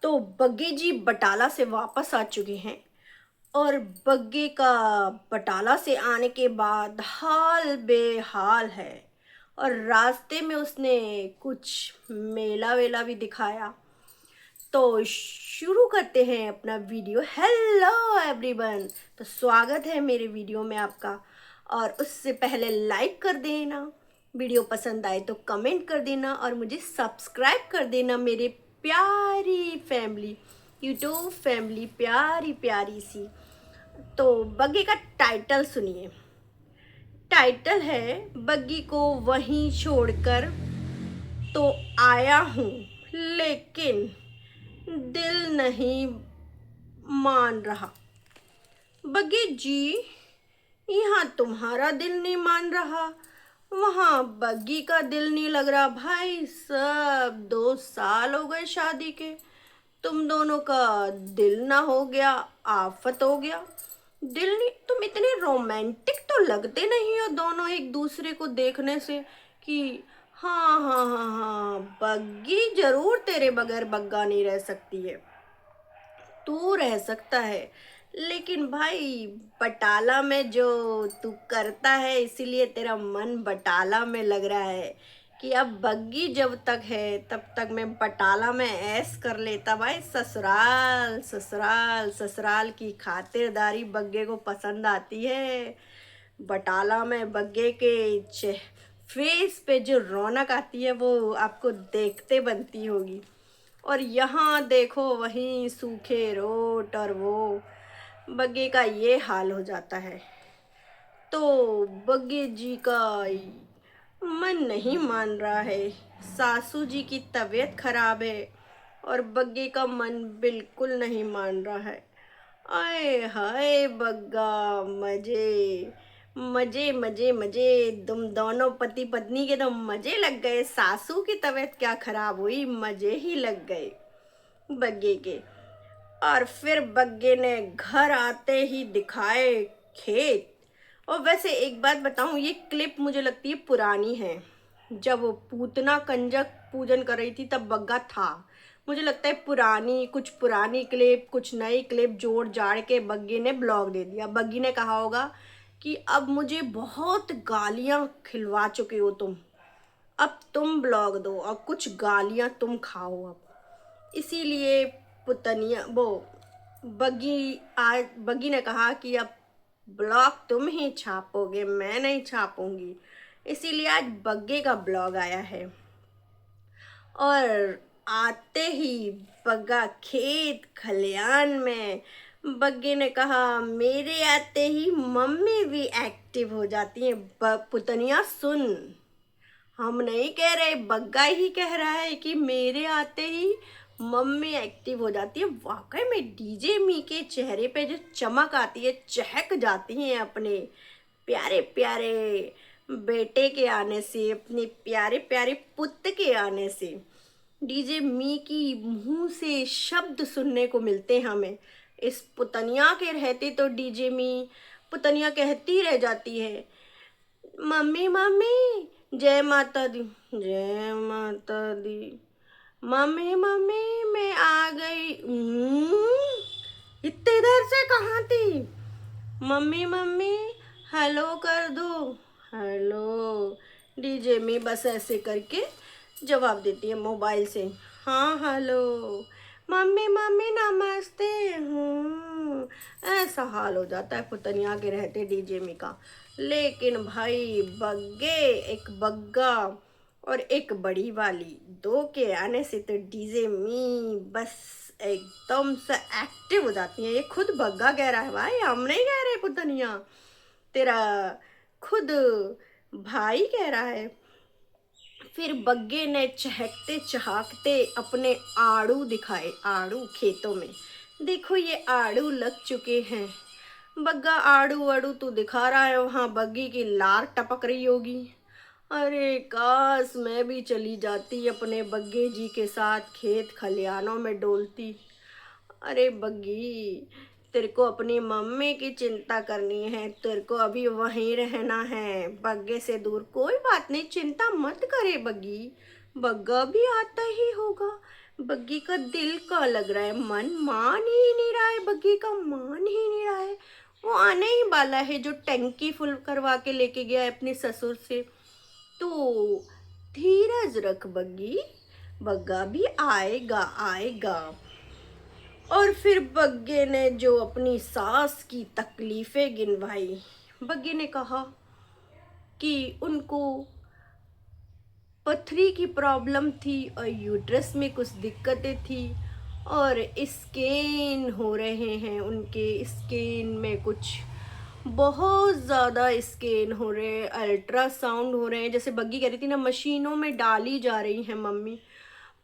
तो बग्गे जी बटाला से वापस आ चुके हैं। और बग्गे का बटाला से आने के बाद हाल बेहाल है। और रास्ते में उसने कुछ मेला वेला भी दिखाया। तो शुरू करते हैं अपना वीडियो। हेलो एवरीवन, तो स्वागत है मेरे वीडियो में आपका। और उससे पहले लाइक कर देना, वीडियो पसंद आए तो कमेंट कर देना और मुझे सब्सक्राइब कर देना। मेरे प्यारी फैमिली, यूट्यूब फैमिली प्यारी प्यारी सी। तो बग्गी का टाइटल सुनिए। टाइटल है बग्गी को वहीं छोड़कर तो आया हूँ, लेकिन दिल नहीं मान रहा। बग्गी जी, यहाँ तुम्हारा दिल नहीं मान रहा, वहाँ बग्गी का दिल नहीं लग रहा। भाई सब 2 साल हो गए शादी के, तुम दोनों का दिल ना हो गया, आफत हो गया। दिल नहीं, तुम इतने रोमांटिक तो लगते नहीं हो दोनों एक दूसरे को देखने से कि हाँ हाँ हाँ हाँ, बग्गी जरूर तेरे बगैर बग्गा नहीं रह सकती है, तू रह सकता है। लेकिन भाई बटाला में जो तू करता है, इसीलिए तेरा मन बटाला में लग रहा है कि अब बग्गी जब तक है तब तक मैं बटाला में ऐश कर लेता। भाई ससुराल ससुराल ससुराल की खातिरदारी बग्गे को पसंद आती है। बटाला में बग्गे के फेस पे जो रौनक आती है वो आपको देखते बनती होगी। और यहाँ देखो वहीं सूखे रोट और वो बग्गे का ये हाल हो जाता है। तो बग्गे जी का मन नहीं मान रहा है। सासू जी की तबीयत खराब है और बग्गे का मन बिल्कुल नहीं मान रहा है। आए हाय बग्गा, मजे मजे मजे मजे, तुम दोनों पति पत्नी के तो मजे लग गए। सासू की तबीयत क्या खराब हुई, मजे ही लग गए बग्गे के। और फिर बग्गे ने घर आते ही दिखाए खेत। और वैसे एक बात बताऊं, ये क्लिप मुझे लगती है पुरानी है। जब वो पूतना कंजक पूजन कर रही थी तब बग्गा था। मुझे लगता है पुरानी, कुछ पुरानी क्लिप कुछ नई क्लिप जोड़ जाड़ के बग्गे ने ब्लॉग दे दिया। बग्गी ने कहा होगा कि अब मुझे बहुत गालियां खिलवा चुके हो तुम, अब तुम ब्लॉग दो और कुछ गालियां तुम खाओ अब। इसीलिए पुतनिया वो बग्गी ने कहा कि अब ब्लॉग तुम ही छापोगे, मैं नहीं छापूंगी। इसीलिए आज बग्गे का ब्लॉग आया है। और आते ही बग्गा खेत खलियान में, बग्गे ने कहा मेरे आते ही मम्मी भी एक्टिव हो जाती है। पुतनिया सुन, हम नहीं कह रहे, बग्गा ही कह रहा है कि मेरे आते ही मम्मी एक्टिव हो जाती है। वाकई में डीजे मी के चेहरे पे जो चमक आती है, चहक जाती हैं अपने प्यारे प्यारे बेटे के आने से, अपने प्यारे प्यारे पुत्र के आने से। डीजे मी की मुंह से शब्द सुनने को मिलते हैं हमें। इस पुतनिया के रहते तो डीजे मी पुतनिया कहती रह जाती है, मम्मी मम्मी, जय माता दी, जय माता दी, मम्मी मम्मी मैं आ गई। इतनी देर से कहाँ थी? मम्मी मम्मी हेलो कर दो, हेलो। डीजे में बस ऐसे करके जवाब देती है मोबाइल से, हाँ हेलो। मम्मी मम्मी नमस्ते। ऐसा हाल हो जाता है पुतनिया के रहते डीजे में का। लेकिन भाई बग्गे, एक बग्गा और एक बड़ी वाली, दो के आने से तो डीजे में बस एकदम से एक्टिव हो जाती है। ये खुद बग्गा कह रहा है, भाई हम नहीं कह रहे पुतनिया, तेरा खुद भाई कह रहा है। फिर बग्गे ने चहकते चहाकते अपने आड़ू दिखाए। आड़ू खेतों में देखो, ये आड़ू लग चुके हैं। बग्गा आड़ू आड़ू तू दिखा रहा है, वहां बग्गी की लार टपक रही होगी। अरे काश मैं भी चली जाती अपने बग्गे जी के साथ, खेत खलियानों में डोलती। अरे बग्गी, तेरे को अपनी मम्मी की चिंता करनी है, तेरे को अभी वहीं रहना है बग्गे से दूर। कोई बात नहीं, चिंता मत करे बग्गी, बग्गा भी आता ही होगा। बग्गी का दिल का लग रहा है, मन मान ही नहीं रहा है, बग्गी का मान ही नहीं रहा है। वो आने ही वाला है जो टंकी फुल करवा के लेके गया है अपने ससुर से। तो धीरज रख बग्गी, बग्गा भी आएगा आएगा। और फिर बग्गे ने जो अपनी सास की तकलीफें गिनवाई, बग्गे ने कहा कि उनको पथरी की प्रॉब्लम थी और यूट्रस में कुछ दिक्कतें थी, और स्कैन हो रहे हैं, उनके स्कैन में कुछ बहुत ज़्यादा स्कैन हो रहे हैं, अल्ट्रासाउंड हो रहे हैं। जैसे बग्गी कह रही थी ना, मशीनों में डाली जा रही हैं मम्मी।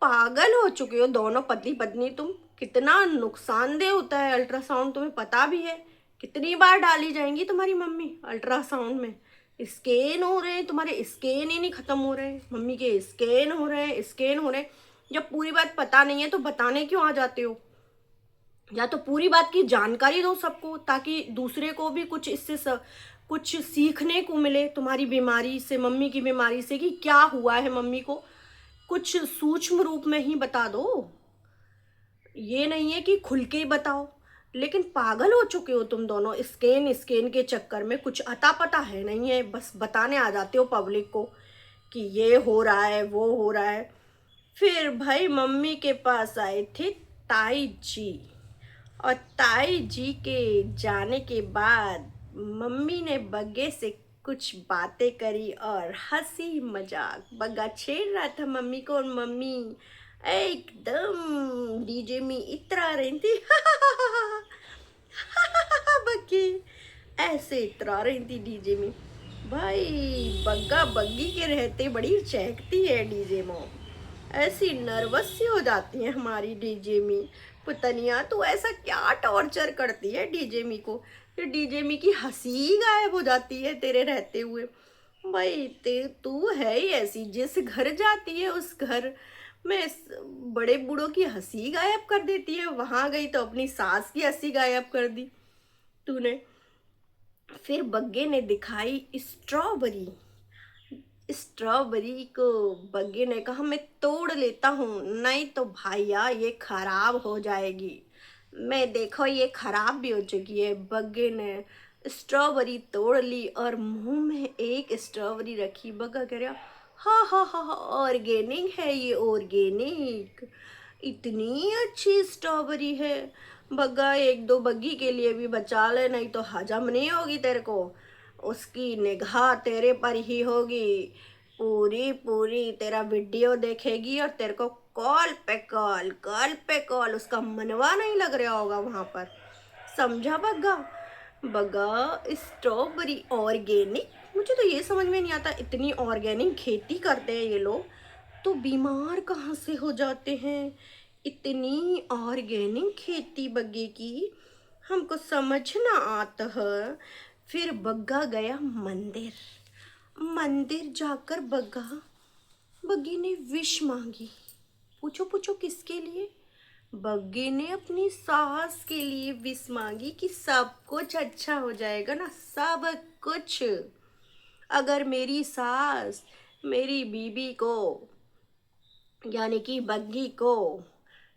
पागल हो चुके हो दोनों पति पत्नी तुम। कितना नुकसानदेह होता है अल्ट्रासाउंड, तुम्हें पता भी है। कितनी बार डाली जाएंगी तुम्हारी मम्मी अल्ट्रासाउंड में। स्कैन हो रहे हैं तुम्हारे, स्कैन ही नहीं खत्म हो रहे हैं मम्मी के, स्कैन हो रहे हैं, स्कैन हो रहे हैं। जब पूरी बात पता नहीं है तो बताने क्यों आ जाते हो? या तो पूरी बात की जानकारी दो सबको, ताकि दूसरे को भी कुछ इससे कुछ सीखने को मिले तुम्हारी बीमारी से, मम्मी की बीमारी से, कि क्या हुआ है मम्मी को। कुछ सूक्ष्म रूप में ही बता दो, ये नहीं है कि खुल के ही बताओ। लेकिन पागल हो चुके हो तुम दोनों, स्कैन स्कैन के चक्कर में कुछ अता पता है नहीं है, बस बताने आ जाते हो पब्लिक को कि ये हो रहा है वो हो रहा है। फिर भाई मम्मी के पास आए थे ताई जी, और ताई जी के जाने के बाद मम्मी ने बग्गे से कुछ बातें करी और हंसी मजाक, बग्गा छेड़ रहा था मम्मी को, और मम्मी एकदम डीजे में इतरा रही थी बग्गी ऐसे इतरा रही थी डीजे में। भाई बग्गा बग्गी के रहते बड़ी चहकती है डीजे में, ऐसी नर्वस सी हो जाती है हमारी डीजे में। पुतनिया तो ऐसा क्या टॉर्चर करती है डीजे मी को, कि डीजे मी की हंसी गायब हो जाती है तेरे रहते हुए। भाई ते तू है ही ऐसी, जिस घर जाती है उस घर में बड़े बूढ़ों की हंसी गायब कर देती है। वहां गई तो अपनी सास की हंसी गायब कर दी तूने। फिर बग्गे ने दिखाई स्ट्रॉबेरी, स्ट्रॉबेरी को बग्गे ने कहा मैं तोड़ लेता हूँ, नहीं तो भैया ये खराब हो जाएगी। मैं देखो ये खराब भी हो चुकी है। बग्गे ने स्ट्रॉबेरी तोड़ ली और मुंह में एक स्ट्रॉबेरी रखी। बग्गा कह रहा हाँ हाँ हाँ हाँ, ऑर्गेनिक है ये, ऑर्गेनिक, इतनी अच्छी स्ट्रॉबेरी है। बग्गा एक दो बग्गी के लिए भी बचा ले, नहीं तो हजम नहीं होगी तेरे को। उसकी निगाह तेरे पर ही होगी, पूरी पूरी तेरा वीडियो देखेगी, और तेरे को कॉल पे कॉल, कॉल पे कॉल, उसका मनवा नहीं लग रहा होगा वहां पर। समझा बग्गा? बग्गा स्ट्रॉबेरी ऑर्गेनिक, मुझे तो ये समझ में नहीं आता, इतनी ऑर्गेनिक खेती करते हैं ये लोग तो बीमार कहाँ से हो जाते हैं। इतनी ऑर्गेनिक खेती बग्गे की हमको समझ ना आता है। फिर बग्गा गया मंदिर, मंदिर जाकर बग्गा, बग्गी ने विश मांगी। पूछो पूछो किसके लिए? बग्गे ने अपनी सास के लिए विश मांगी कि सब कुछ अच्छा हो जाएगा ना, सब कुछ। अगर मेरी सास मेरी बीबी को, यानी कि बग्गी को,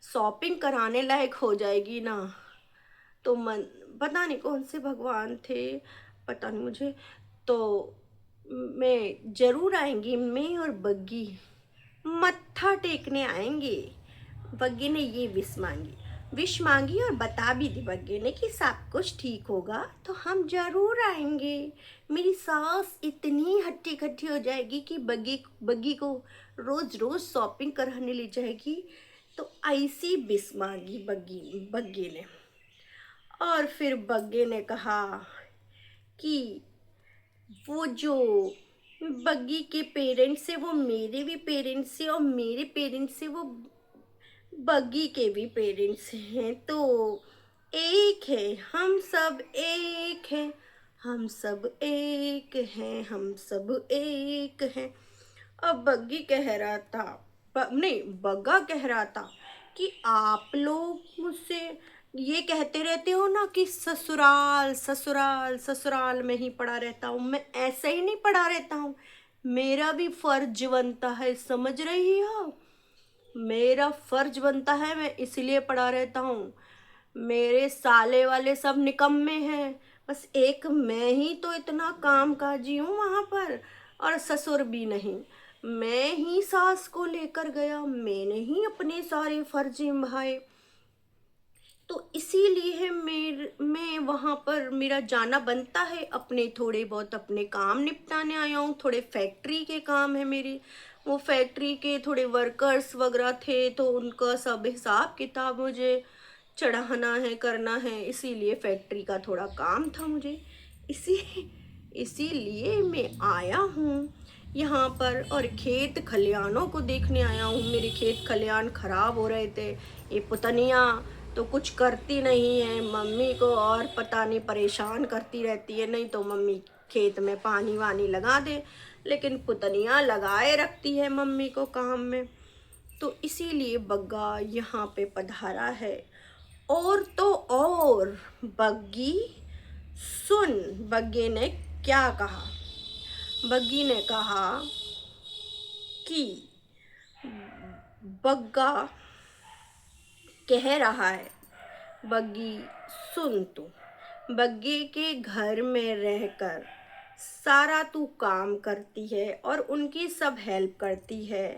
शॉपिंग कराने लायक हो जाएगी ना, तो मन, पता नहीं कौन से भगवान थे, पता नहीं मुझे, तो मैं जरूर आएंगी, मैं और बग्गी मत्था टेकने आएंगे। बग्गे ने ये विश मांगी और बता भी दी बग्गे ने कि सब कुछ ठीक होगा तो हम जरूर आएंगे। मेरी सास इतनी हट्टी कट्टी हो जाएगी कि बग्गी को रोज रोज शॉपिंग कराने ले जाएगी। तो ऐसी विश मांगी बग्गे ने। और फिर बग्गे ने कहा कि वो जो बग्गी के पेरेंट्स है वो मेरे भी पेरेंट्स है, और मेरे पेरेंट्स है वो बग्गी के भी पेरेंट्स हैं, तो एक है, हम सब एक हैं, हम सब एक हैं, हम सब एक हैं। अब बग्गी कह रहा था, नहीं बग्गा कह रहा था कि आप लोग मुझसे ये कहते रहते हो ना कि ससुराल ससुराल ससुराल में ही पड़ा रहता हूँ, मैं ऐसे ही नहीं पड़ा रहता हूँ, मेरा भी फर्ज बनता है, समझ रही हो? मेरा फर्ज बनता है, मैं इसलिए पड़ा रहता हूँ। मेरे साले वाले सब निकम्मे हैं, बस एक मैं ही तो इतना कामकाजी हूँ वहाँ पर, और ससुर भी नहीं। मैं ही सास को लेकर गया, मैंने ही अपने सारे फर्ज निभाए। तो इसीलिए मैं वहाँ पर मेरा जाना बनता है। अपने थोड़े बहुत अपने काम निपटाने आया हूँ, थोड़े फैक्ट्री के काम है मेरे। वो फैक्ट्री के थोड़े वर्कर्स वगैरह थे, तो उनका सब हिसाब किताब मुझे चढ़ाना है, करना है, इसीलिए फैक्ट्री का थोड़ा काम था मुझे। इसी इसीलिए मैं आया हूँ यहाँ पर, और खेत खलियानों को देखने आया हूँ। मेरे खेत खलियान खराब हो रहे थे। ये पुतनिया तो कुछ करती नहीं है, मम्मी को और पता नहीं परेशान करती रहती है। नहीं तो मम्मी खेत में पानी वानी लगा दे, लेकिन पुतनिया लगाए रखती है मम्मी को काम में। तो इसीलिए बग्गा यहाँ पे पधारा है। और तो और बग्गी सुन, बग्गे ने क्या कहा। बग्गी ने कहा कि बग्गा कह रहा है, बग्गी सुन तू, बग्गे के घर में रहकर सारा तू काम करती है और उनकी सब हेल्प करती है।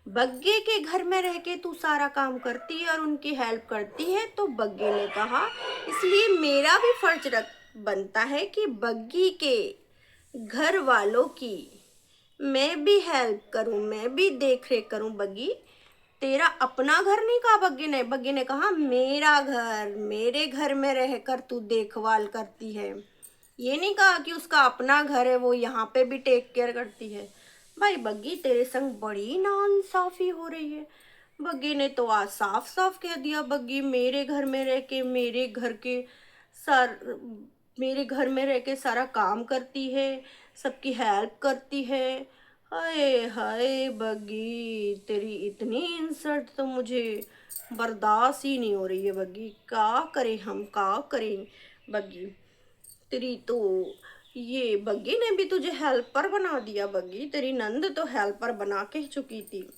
बग्गे के घर में रह के तू सारा काम करती है और उनकी हेल्प करती है। तो बग्गे ने कहा, इसलिए मेरा भी फर्ज बनता है कि बग्गी के घर वालों की मैं भी हेल्प करूं, मैं भी देख रेख करूं। बग्गी, तेरा अपना घर नहीं कहा बग्गी ने। बग्गी ने कहा, मेरा घर, मेरे घर में रहकर तू देखभाल करती है। ये नहीं कहा कि उसका अपना घर है, वो यहाँ पे भी टेक केयर करती है। भाई बग्गी, तेरे संग बड़ी नाइंसाफी हो रही है। बग्गी ने तो आज साफ साफ कह दिया, बग्गी मेरे घर में रह के सर मेरे घर में रह के सारा काम करती है, सबकी हेल्प करती है। हाय हाय बग्गी, तेरी इतनी इंसल्ट तो मुझे बर्दाश्त ही नहीं हो रही है। बग्गी, क्या करें हम, क्या करें बग्गी। तेरी तो ये बग्गी ने भी तुझे हेल्पर बना दिया। बग्गी, तेरी नंद तो हेल्पर बना के चुकी थी।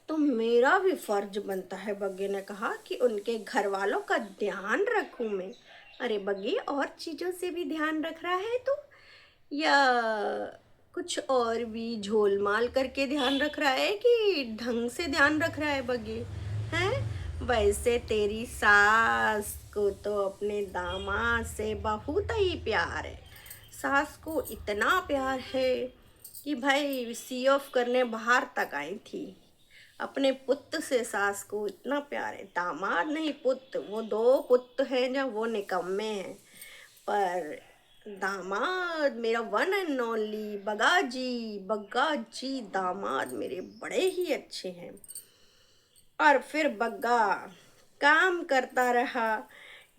तो मेरा भी फर्ज बनता है, बग्गी ने कहा, कि उनके घर वालों का ध्यान रखूं मैं। अरे बग्गी, और चीज़ों से भी ध्यान रख रहा है तू, या कुछ और भी झोलमाल करके ध्यान रख रहा है, कि ढंग से ध्यान रख रहा है बग्गी हैं? वैसे तेरी सास को तो अपने दामाद से बहुत ही प्यार है। सास को इतना प्यार है कि भाई सी ऑफ करने बाहर तक आई थी। अपने पुत्र से सास को इतना प्यार है। दामाद नहीं, पुत्र, वो दो पुत्र हैं जब वो निकम्मे हैं, पर दामाद मेरा वन एंड ओनली बग्गा जी दामाद मेरे बड़े ही अच्छे हैं। और फिर बग्गा काम करता रहा।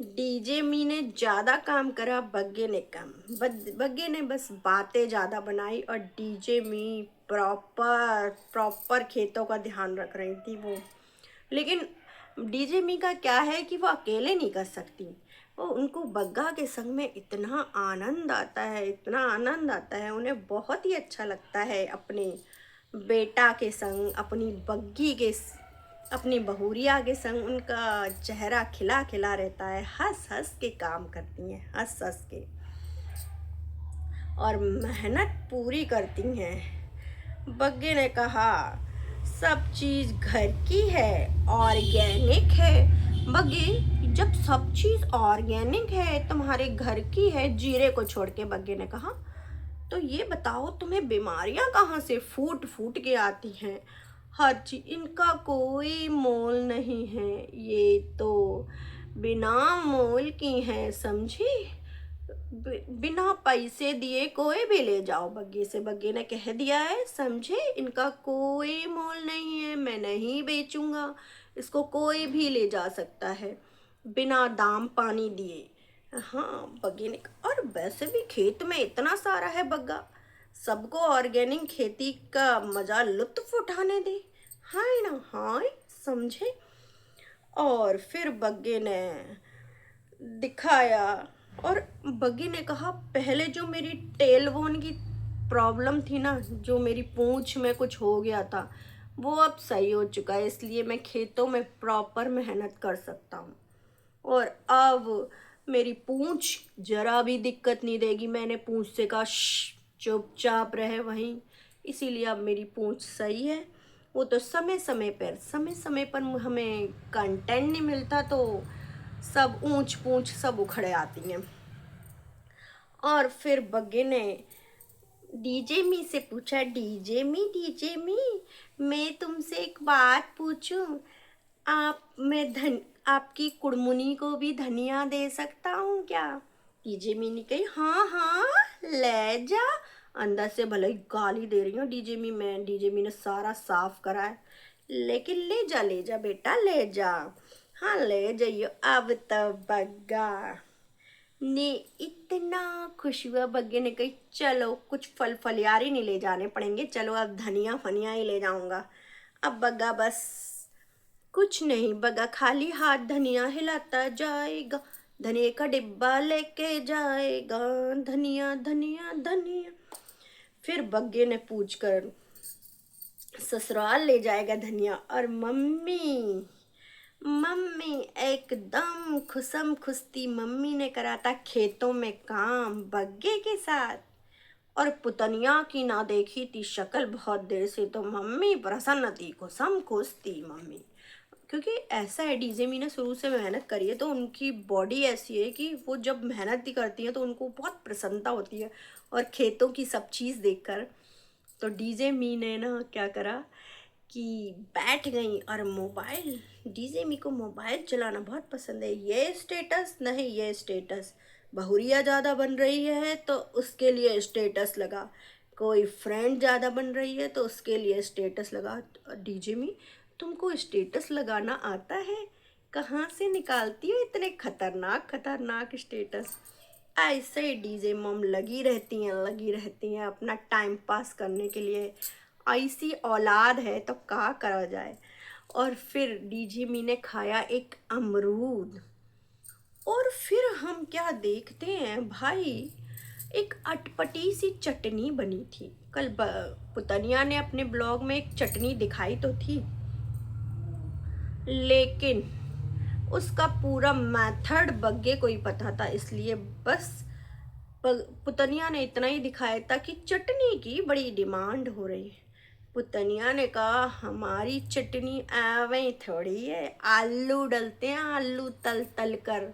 डीजे मी ने ज़्यादा काम करा, बग्गे ने कम। बग्गे ने बस बातें ज़्यादा बनाई, और डीजे मी प्रॉपर प्रॉपर खेतों का ध्यान रख रही थी वो। लेकिन डीजे मी का क्या है कि वो अकेले नहीं कर सकती। वो उनको बग्गा के संग में इतना आनंद आता है, इतना आनंद आता है, उन्हें बहुत ही अच्छा लगता है अपने बेटा के संग, अपनी बहुरिया के संग। उनका चेहरा खिला खिला रहता है, हंस हंस के काम करती हैं, हंस हंस के, और मेहनत पूरी करती हैं। बग्गे ने कहा, सब चीज़ घर की है, ऑर्गेनिक है। बग्गे, जब सब चीज़ ऑर्गेनिक है, तुम्हारे घर की है, जीरे को छोड़ के, बग्गे ने कहा, तो ये बताओ तुम्हें बीमारियां कहाँ से फूट फूट के आती हैं? हर चीज, इनका कोई मोल नहीं है, ये तो बिना मोल की है, समझी? बिना पैसे दिए कोई भी ले जाओ। बग्गे ने कह दिया है, समझे? इनका कोई मोल नहीं है, मैं नहीं बेचूंगा इसको, कोई भी ले जा सकता है बिना दाम पानी दिए। हाँ, बग्गे ने कहा, और वैसे भी खेत में इतना सारा है बग्गा, सबको ऑर्गेनिक खेती का मजा लुत्फ उठाने दे। हाय ना हाय, समझे? और फिर बग्गे ने दिखाया, और बग्गी ने कहा, पहले जो मेरी टेल बोन की प्रॉब्लम थी ना, जो मेरी पूंछ में कुछ हो गया था, वो अब सही हो चुका है, इसलिए मैं खेतों में प्रॉपर मेहनत कर सकता हूँ। और अब मेरी पूँछ जरा भी दिक्कत नहीं देगी। मैंने पूँछ से कहा चुपचाप रहे वहीं, इसीलिए अब मेरी पूँछ सही है। वो तो समय समय पर हमें कंटेंट नहीं मिलता तो सब ऊंच पूंछ सब उखड़े आती हैं। और फिर बग्गे ने डीजे मी से पूछा, डीजे मी मैं तुमसे एक बात पूछूं, आपकी कुड़मुनी को भी धनिया दे सकता हूँ क्या? डीजे मी ने कही, हाँ हाँ ले जा। अंदर से भले ही गाली दे रही हूँ डीजे मी ने सारा साफ करा है, लेकिन ले जा बेटा ले जा। हाँ ले जाइयो। अब तो बग्गा ने इतना खुश हुआ, बग्गे ने कही चलो कुछ फल फलियारी नहीं ले जाने पड़ेंगे, चलो अब धनिया फनिया ही ले जाऊंगा। अब बग्गा बस कुछ नहीं, बग्गा खाली हाथ धनिया हिलाता जाएगा, धनिया का डिब्बा लेके जाएगा, धनिया धनिया धनिया। फिर बग्गे ने पूछ कर ससुराल ले जाएगा धनिया। और मम्मी मम्मी एकदम खुशम खुश्ती मम्मी ने करा था खेतों में काम बग्गे के साथ। और पुतनिया की ना देखी थी शक्ल बहुत देर से, तो मम्मी प्रसन्न थी, खुशम खुश थी मम्मी। क्योंकि ऐसा है डीजे मी ने शुरू से मेहनत करी है, तो उनकी बॉडी ऐसी है कि वो जब मेहनत भी करती है तो उनको बहुत प्रसन्नता होती है। और खेतों की सब चीज़ देखकर तो डीजे मी ने ना क्या करा कि बैठ गई और मोबाइल, डीजे मी को मोबाइल चलाना बहुत पसंद है। ये स्टेटस नहीं, ये स्टेटस, बहुरिया ज़्यादा बन रही है तो उसके लिए स्टेटस लगा, कोई फ्रेंड ज़्यादा बन रही है तो उसके लिए स्टेटस लगा। डीजे मी तुमको स्टेटस लगाना आता है? कहाँ से निकालती हो इतने खतरनाक खतरनाक स्टेटस? ऐसे ही डीजे मॉम लगी रहती हैं अपना टाइम पास करने के लिए। ऐसी औलाद है तो क्या करा जाए। और फिर डीजे मी ने खाया एक अमरूद। और फिर हम क्या देखते हैं भाई, एक अटपटी सी चटनी बनी थी। कल पुतनिया ने अपने ब्लॉग में एक चटनी दिखाई तो थी, लेकिन उसका पूरा मेथड बग्गे को ही पता था, इसलिए बस पुतनिया ने इतना ही दिखाया था कि चटनी की बड़ी डिमांड हो रही है। पुतनिया ने कहा हमारी चटनी एवं थोड़ी है, आलू डलते हैं, आलू तल तल कर।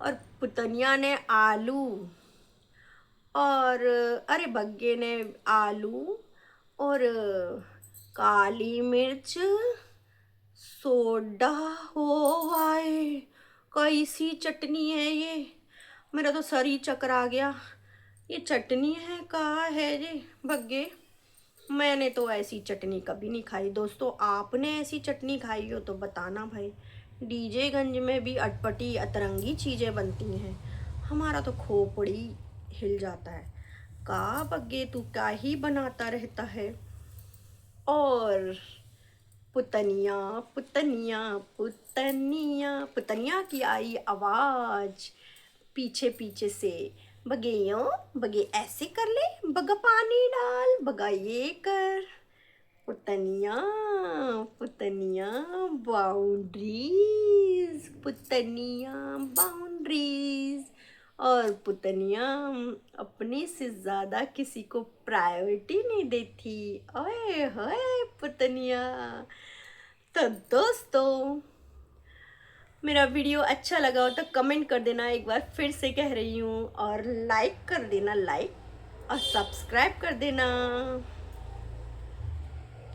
और पुतनिया ने आलू और अरे बग्गे ने आलू और काली मिर्च सोडा, हो आए कैसी चटनी है ये, मेरा तो सर ही चकरा गया। ये चटनी है कहा है ये बग्गे? मैंने तो ऐसी चटनी कभी नहीं खाई। दोस्तों आपने ऐसी चटनी खाई हो तो बताना भाई। डीजेगंज में भी अटपटी अतरंगी चीज़ें बनती हैं, हमारा तो खोपड़ी हिल जाता है। का बग्गे तू क्या ही बनाता रहता है। और पुतनिया पुतनिया पुतनिया पुतनिया की आई आवाज पीछे पीछे से, बगे यो बगे ऐसे कर ले, बगा पानी डाल, बगा ये कर। पुतनिया पुतनिया बाउंड्रीज, पुतनिया बाउंड्रीज। और पुतनिया अपने से ज़्यादा किसी को प्रायोरिटी नहीं देती। ओए होए पुतनिया। तो दोस्तों मेरा वीडियो अच्छा लगा हो तो कमेंट कर देना, एक बार फिर से कह रही हूँ, और लाइक कर देना, लाइक और सब्सक्राइब कर देना।